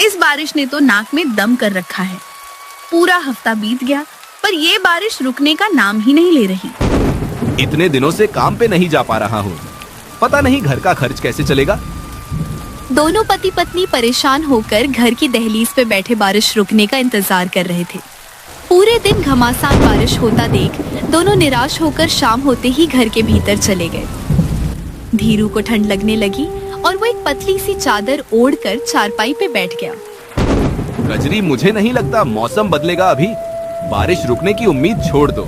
इस बारिश ने तो नाक में दम कर रखा है। पूरा हफ्ता बीत गया पर ये बारिश रुकने का नाम ही नहीं ले रही। इतने दिनों से काम पे नहीं जा पा रहा हूँ, पता नहीं घर का खर्च कैसे चलेगा। दोनों पति पत्नी परेशान होकर घर की दहलीज पे बैठे बारिश रुकने का इंतजार कर रहे थे। पूरे दिन घमासान बारिश होता देख दोनों निराश होकर शाम होते ही घर के भीतर चले गए। धीरू को ठंड लगने लगी और वो एक पतली सी चादर ओढ़कर चारपाई पे बैठ गया। कजरी, मुझे नहीं लगता मौसम बदलेगा अभी। बारिश रुकने की उम्मीद छोड़ दो।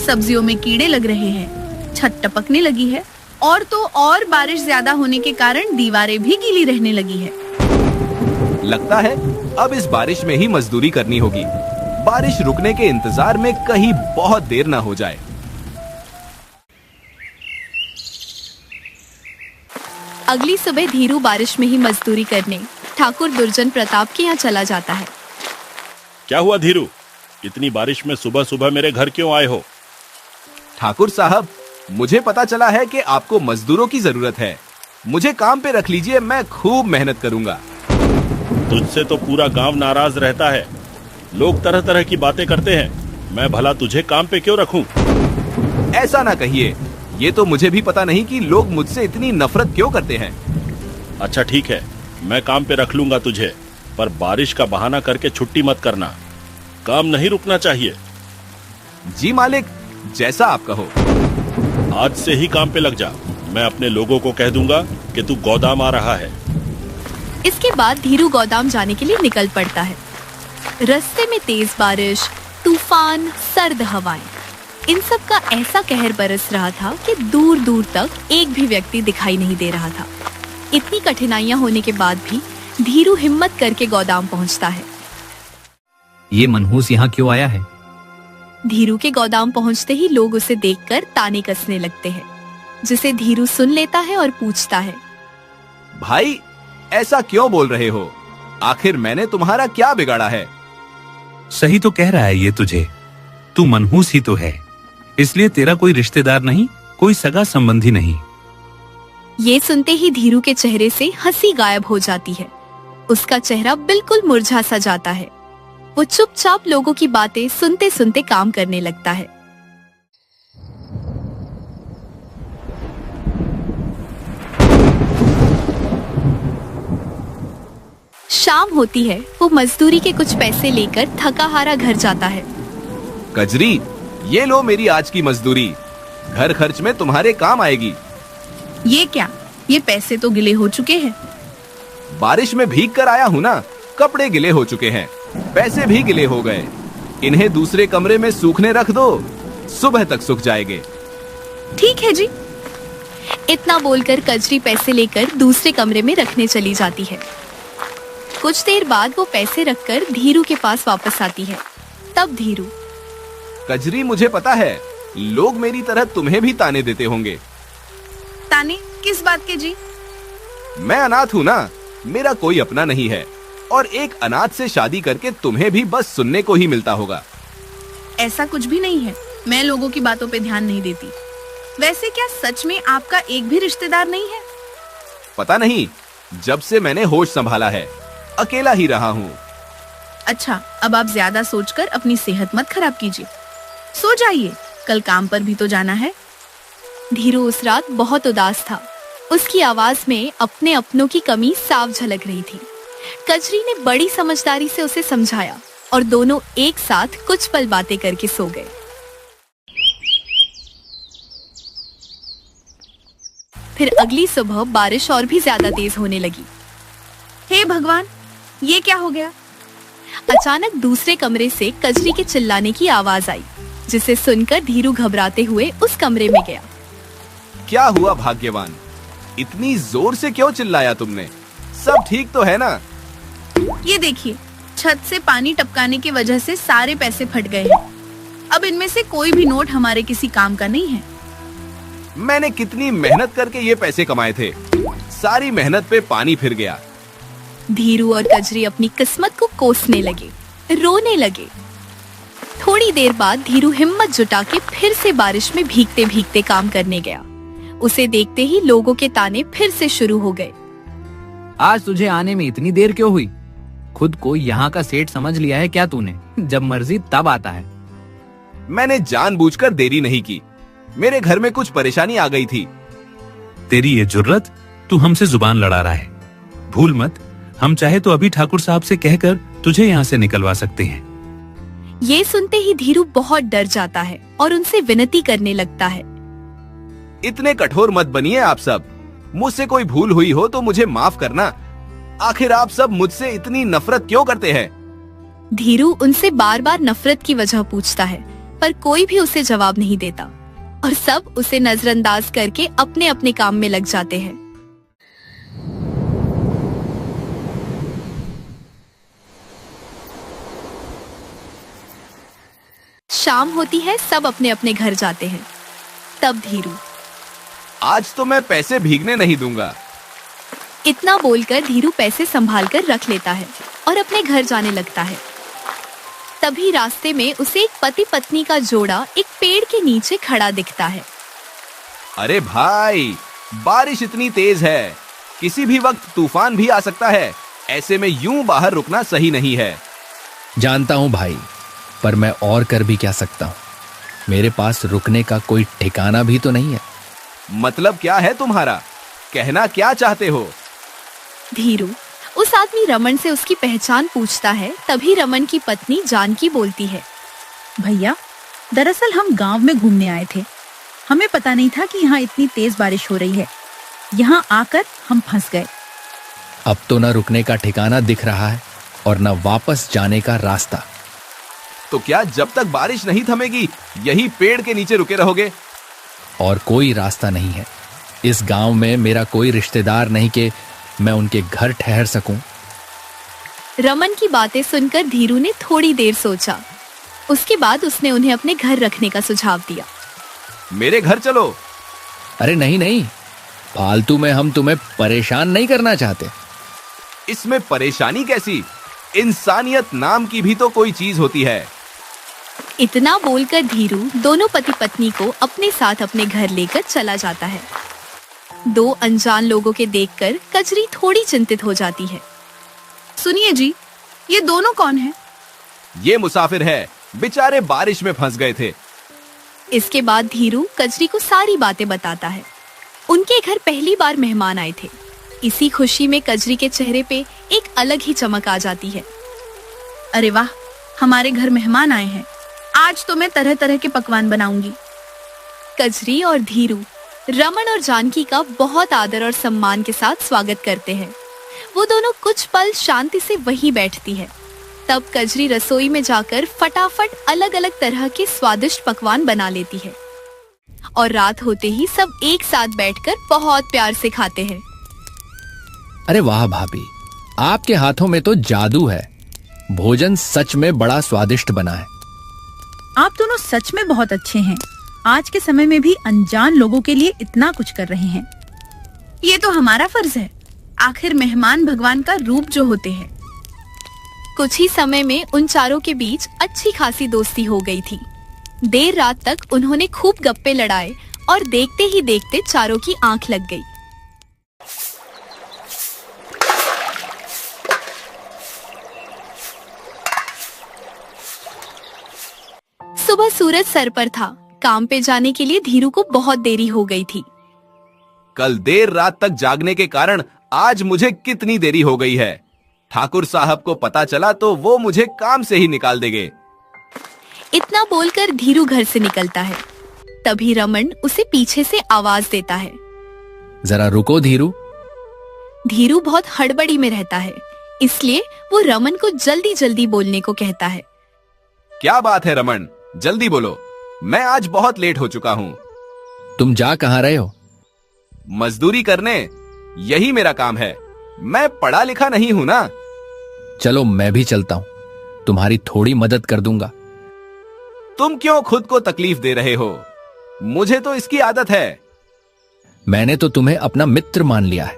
सब्जियों में कीड़े लग रहे हैं, छत टपकने लगी है और तो और बारिश ज्यादा होने के कारण दीवारें भी गीली रहने लगी है। लगता है अब इस बारिश में ही मजदूरी करनी होगी। बारिश रुकने के इंतजार में कहीं बहुत देर ना हो जाए। अगली सुबह धीरू बारिश में ही मजदूरी करने ठाकुर दुर्जन प्रताप के यहाँ चला जाता है। क्या हुआ धीरू, इतनी बारिश में सुबह सुबह मेरे घर क्यों आए हो? ठाकुर साहब, मुझे पता चला है कि आपको मजदूरों की जरूरत है। मुझे काम पे रख लीजिए, मैं खूब मेहनत करूंगा। तुझसे तो पूरा गांव नाराज रहता है। लोग तरह तरह की बातें करते हैं, मैं भला तुझे काम पे क्यों रखूं? ऐसा ना कहिए, ये तो मुझे भी पता नहीं कि लोग मुझसे इतनी नफरत क्यों करते हैं। अच्छा ठीक है, मैं काम पे रख लूंगा तुझे, पर बारिश का बहाना करके छुट्टी मत करना। काम नहीं रुकना चाहिए। जी मालिक, जैसा आप कहो। आज से ही काम पे लग जा। मैं अपने लोगों को कह दूंगा कि तू गोदाम आ रहा है। इसके बाद धीरू गोदाम जाने के लिए निकल पड़ता है। रास्ते में तेज बारिश, तूफान, सर्द हवाएं, इन सब का ऐसा कहर बरस रहा था कि दूर दूर तक एक भी व्यक्ति दिखाई नहीं दे रहा था। इतनी कठिनाइयां होने के बाद भी धीरू हिम्मत करके गोदाम पहुंचता है। ये मनहूस यहाँ क्यों आया है? धीरू के गोदाम पहुंचते ही लोग उसे देखकर ताने कसने लगते हैं, जिसे धीरू सुन लेता है और पूछता है, भाई ऐसा क्यों बोल रहे हो? आखिर मैंने तुम्हारा क्या बिगाड़ा है? सही तो कह रहा है ये तुझे। तू मनहूस ही तो है, इसलिए तेरा कोई रिश्तेदार नहीं, कोई सगा संबंधी नहीं। ये सुनते ही धीरू के चेहरे से हंसी गायब हो जाती है। उसका चेहरा बिल्कुल मुरझा सा जाता है। वो चुपचाप लोगों की बातें सुनते सुनते काम करने लगता है। शाम होती है। वो मजदूरी के कुछ पैसे लेकर थका हारा घर जाता है। कजरी, ये लो मेरी आज की मजदूरी, घर खर्च में तुम्हारे काम आएगी। ये क्या? ये पैसे तो गिले हो चुके हैं। बारिश में भीग कर आया हूँ ना, कपड़े गिले हो चुके हैं, पैसे भी गिले हो गए। इन्हें दूसरे कमरे में सूखने रख दो, सुबह तक सूख जाएंगे। ठीक है जी। इतना बोलकर कजरी पैसे लेकर दूसरे कमरे में रखने चली जाती है। कुछ देर बाद वो पैसे रखकर धीरू के पास वापस आती है। तब धीरू, कजरी, मुझे पता है लोग मेरी तरह तुम्हें भी ताने देते होंगे। ताने किस बात के जी? मैं अनाथ हूँ ना, मेरा कोई अपना नहीं है, और एक अनाथ से शादी करके तुम्हें भी बस सुनने को ही मिलता होगा। ऐसा कुछ भी नहीं है, मैं लोगों की बातों पे ध्यान नहीं देती। वैसे क्या सच में आपका एक भी रिश्तेदार नहीं है? पता नहीं, जब से मैंने होश संभाला है अकेला ही रहा हूँ। अच्छा, अब आप ज्यादा सोचकर अपनी सेहत मत खराब कीजिए, सो जाइए, कल काम पर भी तो जाना है। धीरू उस रात बहुत उदास था। उसकी आवाज में अपने अपनों की कमी साफ झलक रही थी। कजरी ने बड़ी समझदारी से उसे समझाया और दोनों एक साथ कुछ पल बातें करके सो गए। फिर अगली सुबह बारिश और भी ज्यादा तेज होने लगी। हे भगवान, ये क्या हो गया? अचानक दूसरे कमरे से कजरी के चिल्लाने की आवाज आई, जिसे सुनकर धीरू घबराते हुए उस कमरे में गया। क्या हुआ भाग्यवान, इतनी जोर से क्यों चिल्लाया तुमने? सब ठीक तो है ना? ये देखिए, छत से पानी टपकाने की वजह से सारे पैसे फट गए हैं। अब इनमें से कोई भी नोट हमारे किसी काम का नहीं है। मैंने कितनी मेहनत करके ये पैसे कमाए थे, सारी मेहनत पे पानी फिर गया। धीरू और कजरी अपनी किस्मत को कोसने लगे, रोने लगे। थोड़ी देर बाद धीरू हिम्मत जुटा के फिर से बारिश में भीगते भीगते काम करने गया। उसे देखते ही लोगों के ताने फिर से शुरू हो गए। आज तुझे आने में इतनी देर क्यों हुई? खुद को यहाँ का सेठ समझ लिया है क्या तूने? जब मर्जी तब आता है। मैंने जानबूझकर देरी नहीं की, मेरे घर में कुछ परेशानी आ गई थी। तेरी ये जुर्रत, तू हमसे जुबान लड़ा रहा है। भूल मत, हम चाहे तो अभी ठाकुर साहब से कहकर तुझे यहाँ से निकलवा सकते हैं। ये सुनते ही धीरू बहुत डर जाता है और उनसे विनती करने लगता है। इतने कठोर मत बनिए आप सब। मुझसे कोई भूल हुई हो तो मुझे माफ करना। आखिर आप सब मुझसे इतनी नफरत क्यों करते हैं? धीरू उनसे बार बार नफरत की वजह पूछता है, पर कोई भी उसे जवाब नहीं देता और सब उसे नजरअंदाज करके अपने अपने काम में लग जाते हैं। शाम होती है, सब अपने अपने घर जाते हैं। तब धीरू, आज तो मैं पैसे भीगने नहीं दूंगा। इतना बोलकर धीरू पैसे संभाल कर रख लेता है और अपने घर जाने लगता है। तभी रास्ते में उसे एक पति पत्नी का जोड़ा एक पेड़ के नीचे खड़ा दिखता है। अरे भाई, बारिश इतनी तेज है, किसी भी वक्त तूफान भी आ सकता है। ऐसे में यूं बाहर रुकना सही नहीं है। जानता हूं भाई, पर मैं और कर भी क्या सकता हूं? मेरे पास रुकने का कोई ठिकाना भी तो नहीं है। मतलब क्या है तुम्हारा? कहना क्या चाहते हो? धीरू उस आदमी रमन से उसकी पहचान पूछता है। तभी रमन की पत्नी जानकी बोलती है, भैया, दरअसल हम गांव में घूमने आए थे। हमें पता नहीं था कि यहाँ इतनी तेज बारिश हो रही है। यहाँ आकर हम फंस गए। अब तो न रुकने का ठिकाना दिख रहा है और न वापस जाने का रास्ता। तो क्या जब तक बारिश नहीं थमेगी यही पेड़ के नीचे रुके रहोगे? और कोई रास्ता नहीं है। इस गांव में मेरा कोई रिश्तेदार नहीं कि मैं उनके घर ठहर सकूं। रमन की बातें सुनकर धीरू ने थोड़ी देर सोचा। उसके बाद उसने उन्हें अपने घर रखने का सुझाव दिया। मेरे घर चलो। अरे नहीं नहीं, फालतू में हम तुम्हें परेशान नहीं करना चाहते। इसमें परेशानी कैसी? इंसानियत नाम की भी तो कोई चीज होती है। इतना बोलकर धीरू दोनों पति पत्नी को अपने साथ अपने घर लेकर चला जाता है। दो अनजान लोगों के देखकर कजरी थोड़ी चिंतित हो जाती है। सुनिए जी, ये दोनों कौन हैं? ये मुसाफिर है, बेचारे बारिश में फंस गए थे। इसके बाद धीरू कजरी को सारी बातें बताता है। उनके घर पहली बार मेहमान आए थे। इसी खुशी में कजरी के चेहरे पे एक अलग ही चमक आ जाती है। अरे वाह, हमारे घर मेहमान आए हैं। आज तो मैं तरह तरह के पकवान बनाऊंगी। कजरी और धीरू रमन और जानकी का बहुत आदर और सम्मान के साथ स्वागत करते हैं। वो दोनों कुछ पल शांति से वहीं बैठती है। तब कजरी रसोई में जाकर फटाफट अलग अलग तरह के स्वादिष्ट पकवान बना लेती है और रात होते ही सब एक साथ बैठकर बहुत प्यार से खाते हैं। अरे वाह भाभी, आपके हाथों में तो जादू है। भोजन सच में बड़ा स्वादिष्ट बना है। आप दोनों सच में बहुत अच्छे हैं। आज के समय में भी अनजान लोगों के लिए इतना कुछ कर रहे हैं। ये तो हमारा फर्ज है। आखिर मेहमान भगवान का रूप जो होते हैं। कुछ ही समय में उन चारों के बीच अच्छी खासी दोस्ती हो गई थी। देर रात तक उन्होंने खूब गप्पे लड़ाए और देखते ही देखते चारों की आंख लग गई। सुबह सूरज सर पर था। काम पे जाने के लिए धीरू को बहुत देरी हो गई थी। कल देर रात तक जागने के कारण आज मुझे कितनी देरी हो गई है। ठाकुर साहब को पता चला तो वो मुझे काम से ही निकाल देंगे। इतना बोलकर धीरू घर से निकलता है। तभी रमन उसे पीछे से आवाज देता है, जरा रुको धीरू। धीरू बहुत हड़बड़ी में रहता है, इसलिए वो रमन को जल्दी जल्दी बोलने को कहता है। क्या बात है रमन, जल्दी बोलो, मैं आज बहुत लेट हो चुका हूँ। तुम जा कहाँ रहे हो? मजदूरी करने, यही मेरा काम है। मैं पढ़ा लिखा नहीं हूँ ना। चलो मैं भी चलता हूँ, तुम्हारी थोड़ी मदद कर दूंगा। तुम क्यों खुद को तकलीफ दे रहे हो? मुझे तो इसकी आदत है। मैंने तो तुम्हें अपना मित्र मान लिया है।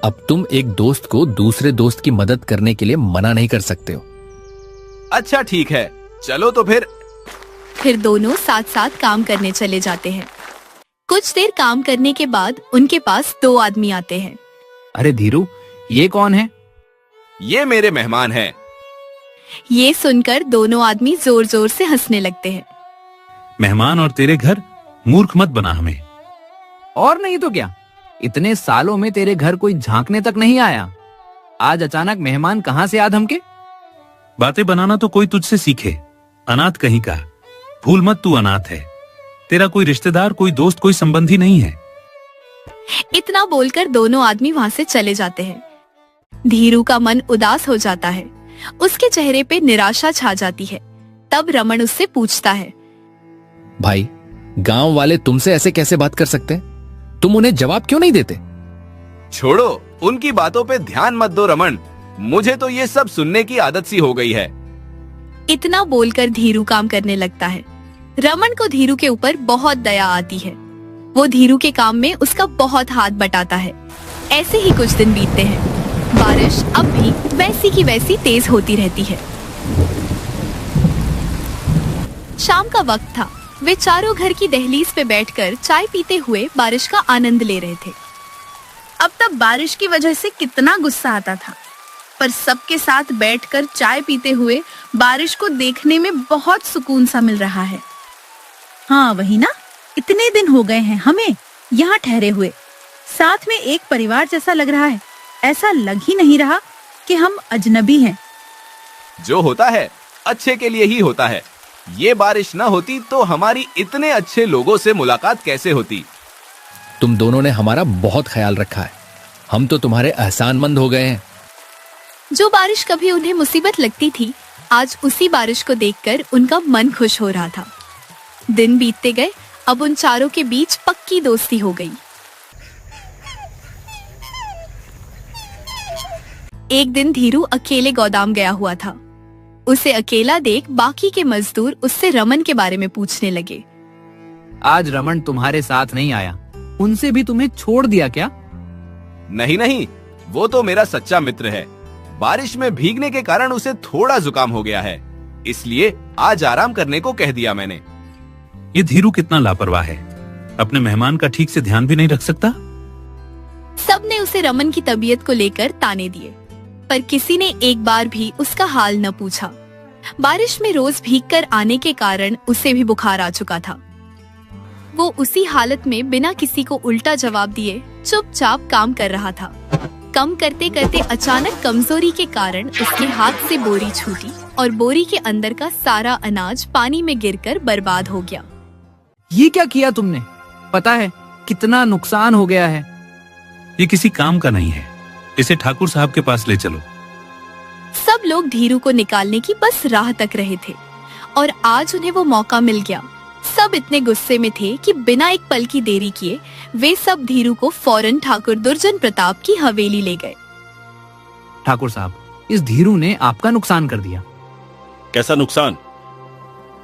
अब तुम एक दोस्त को दूसरे दोस्त की मदद करने के लिए मना नहीं कर सकते हो। अच्छा ठीक है, चलो तो फिर दोनों साथ साथ काम करने चले जाते हैं। कुछ देर काम करने के बाद उनके पास दो आदमी आते हैं। अरे धीरू, ये कौन है? ये मेरे मेहमान हैं। ये सुनकर दोनों आदमी जोर जोर से हंसने लगते हैं। मेहमान और तेरे घर, मूर्ख मत बना हमें। और नहीं तो क्या, इतने सालों में तेरे घर कोई झांकने तक नहीं आया, आज अचानक मेहमान कहाँ से आ धमके। बातें बनाना तो कोई तुझसे सीखे, अनाथ कहीं का। भूल मत तू अनाथ है, तेरा कोई रिश्तेदार, कोई दोस्त, कोई संबंधी नहीं है। इतना बोलकर दोनों आदमी वहां से चले जाते हैं। धीरू का मन उदास हो जाता है, उसके चेहरे पे निराशा छा जाती है। तब रमन उससे पूछता है, भाई, गांव वाले तुमसे ऐसे कैसे बात कर सकते हैं? तुम उन्हें जवाब क्यों नहीं देते? छोड़ो, उनकी बातों पे ध्यान मत दो रमन, मुझे तो ये सब सुनने की आदत सी हो गई है। इतना बोलकर धीरू काम करने लगता है। रमन को धीरू के ऊपर बहुत दया आती है। वो धीरू के काम में उसका बहुत हाथ बटाता है। ऐसे ही कुछ दिन बीतते हैं। बारिश अब भी वैसी की वैसी तेज होती रहती है। शाम का वक्त था। वे चारों घर की दहलीज पे बैठकर चाय पीते हुए बारिश का आनंद ले रहे थे। अब तक बारिश की वजह से कितना गुस्सा आता था, पर सबके साथ बैठकर चाय पीते हुए बारिश को देखने में बहुत सुकून सा मिल रहा है। हाँ वही ना, इतने दिन हो गए हैं हमें यहाँ ठहरे हुए, साथ में एक परिवार जैसा लग रहा है। ऐसा लग ही नहीं रहा कि हम अजनबी हैं। जो होता है अच्छे के लिए ही होता है। ये बारिश न होती तो हमारी इतने अच्छे लोगों से मुलाकात कैसे होती। तुम दोनों ने हमारा बहुत ख्याल रखा है, हम तो तुम्हारे एहसानमंद हो गए हैं। जो बारिश कभी उन्हें मुसीबत लगती थी, आज उसी बारिश को देखकर उनका मन खुश हो रहा था। दिन बीतते गए, अब उन चारों के बीच पक्की दोस्ती हो गई। एक दिन धीरू अकेले गोदाम गया हुआ था। उसे अकेला देख बाकी के मजदूर उससे रमन के बारे में पूछने लगे। आज रमन तुम्हारे साथ नहीं आया, उनसे भी तुम्हें छोड़ दिया क्या? नहीं नहीं, वो तो मेरा सच्चा मित्र है। बारिश में भीगने के कारण उसे थोड़ा जुकाम हो गया है, इसलिए आज आराम करने को कह दिया मैंने। ये धीरू कितना लापरवाह है, अपने मेहमान का ठीक से ध्यान भी नहीं रख सकता। सबने उसे रमन की तबीयत को लेकर ताने दिए, पर किसी ने एक बार भी उसका हाल न पूछा। बारिश में रोज भीगकर आने के कारण उसे भी बुखार आ चुका था। वो उसी हालत में बिना किसी को उल्टा जवाब दिए चुपचाप काम कर रहा था। कम करते करते अचानक कमजोरी के कारण उसके हाथ से बोरी छूटी और बोरी के अंदर का सारा अनाज पानी में गिरकर बर्बाद हो गया। ये क्या किया तुमने? पता है कितना नुकसान हो गया है। ये किसी काम का नहीं है, इसे ठाकुर साहब के पास ले चलो। सब लोग धीरू को निकालने की बस राह तक रहे थे और आज उन्हें वो मौका मिल गया। सब इतने गुस्से में थे कि बिना एक पल की देरी किए वे सब धीरू को फौरन ठाकुर दुर्जन प्रताप की हवेली ले गए। ठाकुर साहब, इस धीरू ने आपका नुकसान कर दिया। कैसा नुकसान?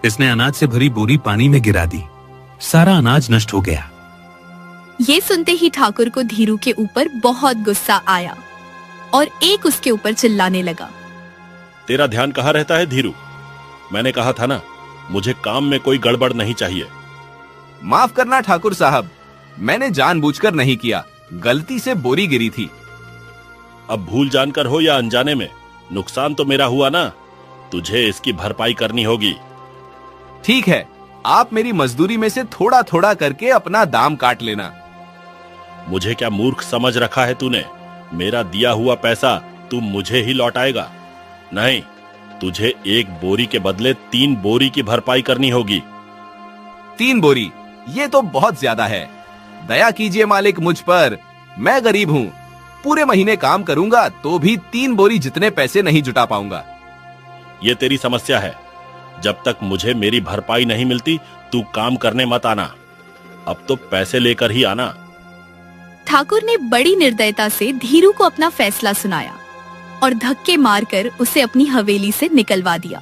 इसने अनाज से भरी बोरी पानी में गिरा दी, सारा अनाज नष्ट हो गया। ये सुनते ही ठाकुर को धीरू के ऊपर बहुत गुस्सा आया और एक उसके ऊपर चिल्लाने लगा। तेरा ध्यान कहाँ रहता है धीरू? मैंने कहा था ना, मुझे काम में कोई गड़बड़ नहीं चाहिए। माफ करना ठाकुर साहब, मैंने जानबूझकर नहीं किया, गलती से बोरी गिरी थी। अब भूल जानकर हो या अनजाने में, नुकसान तो मेरा हुआ ना, तुझे इसकी भरपाई करनी होगी। ठीक है, आप मेरी मजदूरी में से थोड़ा थोड़ा करके अपना दाम काट लेना। मुझे क्या मूर्ख समझ रखा है तूने? मेरा दिया हुआ पैसा तू मुझे ही लौटाएगा? नहीं, तुझे एक बोरी के बदले 3 बोरी की भरपाई करनी होगी। 3 बोरी? ये तो बहुत ज्यादा है। दया कीजिए मालिक मुझ पर, मैं गरीब हूँ। पूरे महीने काम करूंगा तो भी 3 बोरी जितने पैसे नहीं जुटा पाऊंगा। ये तेरी समस्या है। जब तक मुझे मेरी भरपाई नहीं मिलती तू काम करने मत आना। अब तो पैसे लेकर ही आना। ठाकुर ने बड़ी निर्दयता से धीरू को अपना फैसला सुनाया और धक्के मारकर उसे अपनी हवेली से निकलवा दिया।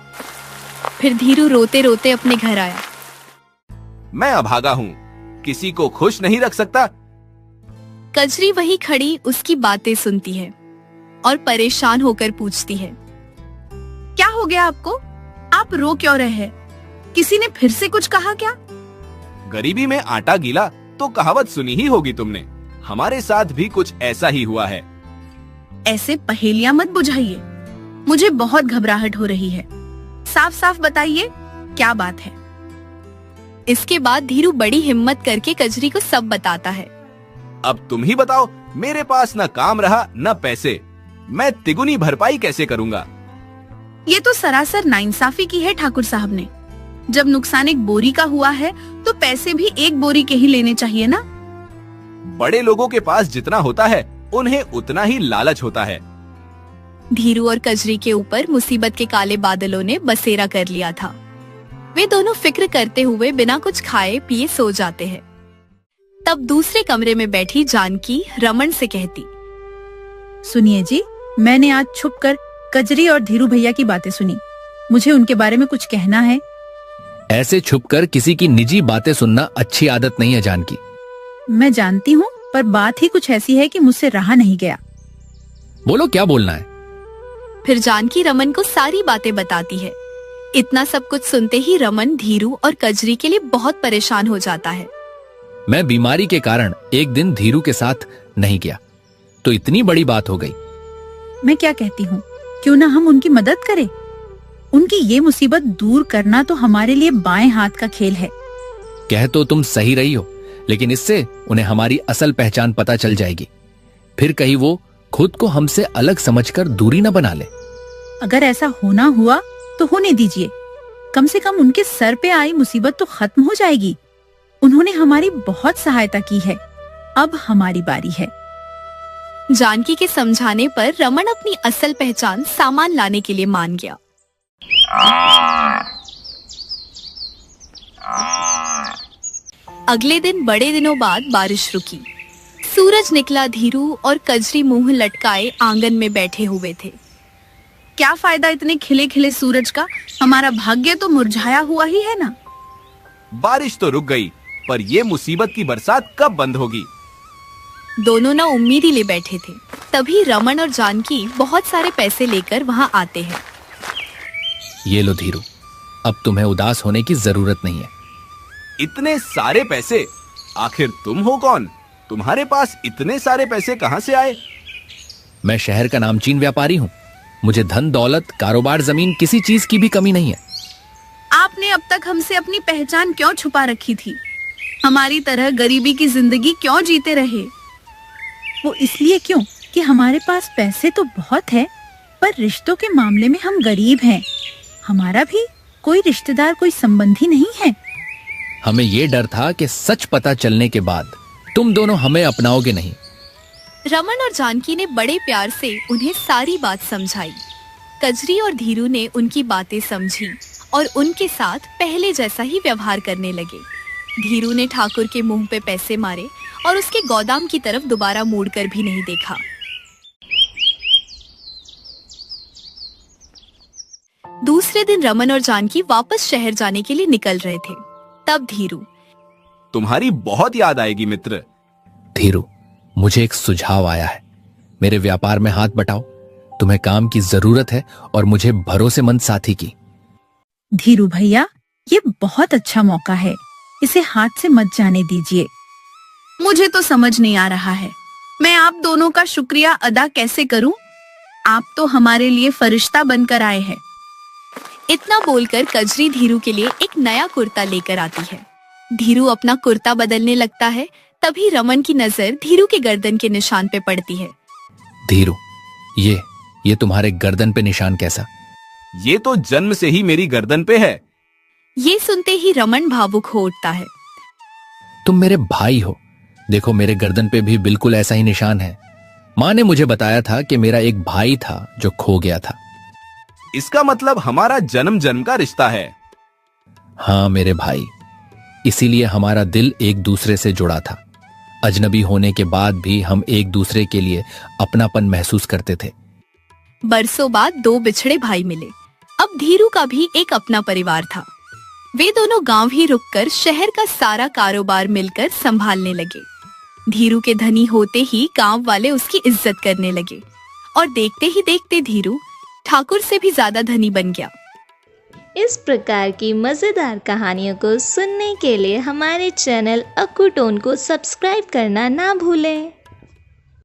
फिर धीरू रोते रोते अपने घर आया। मैं अभागा हूँ, किसी को खुश नहीं रख सकता। कजरी वही खड़ी उसकी बातें सुनती है और परेशान होकर पूछती है, क्या हो गया आपको? आप रो क्यों रहे हैं? किसी ने फिर से कुछ कहा क्या? गरीबी में आटा गीला तो कहावत सुनी ही होगी तुमने। हमारे साथ भी कुछ ऐसा ही हुआ है। ऐसे पहेलियां मत बुझाइए, मुझे बहुत घबराहट हो रही है। साफ साफ बताइए क्या बात है। इसके बाद धीरू बड़ी हिम्मत करके कजरी को सब बताता है। अब तुम ही बताओ, मेरे पास न काम रहा न पैसे, मैं तिगुनी भरपाई कैसे करूंगा? ये तो सरासर नाइंसाफी की है ठाकुर साहब ने। जब नुकसान एक बोरी का हुआ है तो पैसे भी एक बोरी के ही लेने चाहिए ना। बड़े लोगों के पास जितना होता है उन्हें उतना ही लालच होता है। धीरू और कजरी के ऊपर मुसीबत के काले बादलों ने बसेरा कर लिया था। वे दोनों फिक्र करते हुए बिना कुछ खाए पिए सो जाते हैं। तब दूसरे कमरे में बैठी जानकी रमन से कहती, सुनिए जी, मैंने आज छुपकर कजरी और धीरू भैया की बातें सुनी। मुझे उनके बारे में कुछ कहना है। ऐसे छुपकर किसी की निजी बातें सुनना अच्छी आदत नहीं है जानकी। मैं जानती हूँ, पर बात ही कुछ ऐसी है कि मुझसे रहा नहीं गया। बोलो, क्या बोलना है? फिर जानकी रमन को सारी बातें बताती है। इतना सब कुछ सुनते ही रमन धीरू और कजरी के लिए बहुत परेशान हो जाता है। मैं बीमारी के कारण एक दिन धीरू के साथ नहीं गया तो इतनी बड़ी बात हो गई। मैं क्या कहती हूँ, क्यों ना हम उनकी मदद करें। उनकी ये मुसीबत दूर करना तो हमारे लिए बाएं हाथ का खेल है। कह तो तुम सही रही हो, लेकिन इससे उन्हें हमारी असल पहचान पता चल जाएगी। फिर कहीं वो खुद को हमसे अलग समझकर दूरी न बना ले। अगर ऐसा होना हुआ तो होने दीजिए। कम से कम उनके सर पे आई मुसीबत तो खत्म हो जाएगी। उन्होंने हमारी बहुत सहायता की है, अब हमारी बारी है। जानकी के समझाने पर रमन अपनी असल पहचान सामान लाने के लिए मान गया। अगले दिन बड़े दिनों बाद बारिश रुकी। सूरज निकला। धीरू और कजरी मुंह लटकाए आंगन में बैठे हुए थे। क्या फायदा इतने खिले खिले सूरज का, हमारा भाग्य तो मुरझाया हुआ ही है ना। बारिश तो रुक गई, पर ये मुसीबत की बरसात कब बंद होगी? दोनों ना उम्मीद ही ले बैठे थे। तभी रमन और जानकी बहुत सारे पैसे लेकर वहां आते हैं। ये लो धीरू, अब तुम्हें उदास होने की जरूरत नहीं है। इतने सारे पैसे? आखिर तुम हो कौन? तुम्हारे पास इतने सारे पैसे कहां से आए? मैं शहर का नामचीन व्यापारी हूँ। मुझे धन दौलत, कारोबार, जमीन, किसी चीज की भी कमी नहीं है। आपने अब तक हमसे अपनी पहचान क्यों छुपा रखी थी? हमारी तरह गरीबी की जिंदगी क्यों जीते रहे? वो इसलिए क्यों कि हमारे पास पैसे तो बहुत है, पर रिश्तों के मामले में हम गरीब हैं। हमारा भी कोई रिश्तेदार, कोई संबंधी नहीं है। हमें ये डर था कि सच पता चलने के बाद तुम दोनों हमें अपनाओगे नहीं। रमन और जानकी ने बड़े प्यार से उन्हें सारी बात समझाई। कजरी और धीरू ने उनकी बातें समझी और उनके साथ पहले जैसा ही व्यवहार करने लगे। धीरू ने ठाकुर के मुंह पे पैसे मारे और उसके गोदाम की तरफ दोबारा मुड़कर भी नहीं देखा। दूसरे दिन रमन और जानकी वापस शहर जाने के लिए निकल रहे थे। तब धीरू, तुम्हारी बहुत याद आएगी मित्र। धीरू, मुझे एक सुझाव आया है। मेरे व्यापार में हाथ बटाओ। तुम्हें काम की जरूरत है और मुझे भरोसेमंद साथी की। धीरू भैया, ये बहुत अच्छा मौका है, इसे हाथ से मत जाने दीजिए। मुझे तो समझ नहीं आ रहा है, मैं आप दोनों का शुक्रिया अदा कैसे करूं? आप तो हमारे लिए फरिश्ता बनकर आए हैं। इतना बोलकर कजरी धीरू के लिए एक नया कुर्ता लेकर आती है। धीरू अपना कुर्ता बदलने लगता है। तभी रमन की नजर धीरू के गर्दन के निशान पे पड़ती है। धीरू, ये तुम्हारे गर्दन पे निशान कैसा? ये तो जन्म से ही मेरी गर्दन पे है। ये सुनते ही रमन भावुक हो उठता है। तुम मेरे भाई हो। देखो, मेरे गर्दन पे भी बिल्कुल ऐसा ही निशान है। माँ ने मुझे बताया था कि मेरा एक भाई था जो खो गया था। इसका मतलब हमारा जन्म जन्म का रिश्ता है। हाँ मेरे भाई, इसीलिए हमारा दिल एक दूसरे से जुड़ा था। अजनबी होने के बाद भी हम एक दूसरे के लिए अपनापन महसूस करते थे। बरसों बाद दो बिछड़े भाई मिले। अब धीरू का भी एक अपना परिवार था। वे दोनों गांव ही रुककर शहर का सारा कारोबार मिलकर संभालने लगे। धीरू के धनी होते ही गांव वाले उसकी इज्जत करने लगे और देखते ही देखते धीरू ठाकुर से भी ज्यादा धनी बन गया। इस प्रकार की मजेदार कहानियों को सुनने के लिए हमारे चैनल अक्कू टोन को सब्सक्राइब करना ना भूलें।